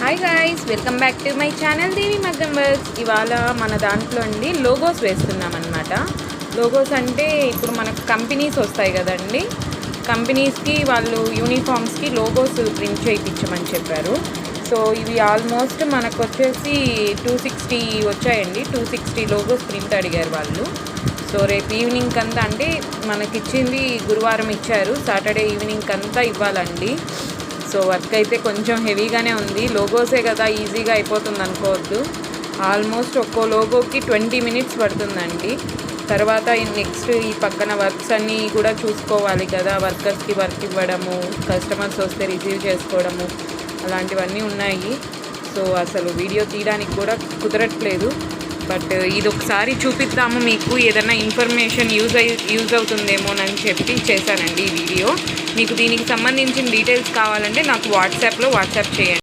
Hi guys, welcome back to my channel Devi Maggam works. ఇవాళ మన దాంట్లో అండి లోగోస్ వేస్తున్నాం అనమాట. లోగోస్ అంటే ఇప్పుడు మనకు కంపెనీస్ వస్తాయి కదండి, కంపెనీస్కి వాళ్ళు యూనిఫామ్స్కి లోగోస్ ప్రింట్ చేయించమని చెప్పారు. సో ఇవి ఆల్మోస్ట్ మనకు వచ్చేసి 260 వచ్చాయండి. 260 లోగోస్ ప్రింట్ అడిగారు వాళ్ళు. సో రేపు ఈవినింగ్ అంతా, అంటే మనకిచ్చింది గురువారం ఇచ్చారు, సాటర్డే ఈవినింగ్ అంతా ఇవ్వాలండి. సో వర్క్ అయితే కొంచెం హెవీగానే ఉంది. లోగోసే కదా, ఈజీగా అయిపోతుంది అనుకోవద్దు. ఆల్మోస్ట్ ఒక్కో లోగోకి 20 మినిట్స్ పడుతుందండి. తర్వాత నెక్స్ట్ ఈ పక్కన వర్క్స్ అన్నీ కూడా చూసుకోవాలి కదా, వర్కర్స్కి వర్క్ ఇవ్వడము, కస్టమర్స్ వస్తే రిసీవ్ చేసుకోవడము, అలాంటివన్నీ ఉన్నాయి. సో అసలు వీడియో తీయడానికి కూడా కుదరట్లేదు. బట్ ఇది ఒకసారి చూపిద్దాము మీకు, ఏదైనా ఇన్ఫర్మేషన్ యూజ్ అవుతుందేమోనని చెప్పి చేశానండి ఈ వీడియో. మీకు దీనికి సంబంధించిన డీటెయిల్స్ కావాలంటే నాకు వాట్సాప్ చేయండి.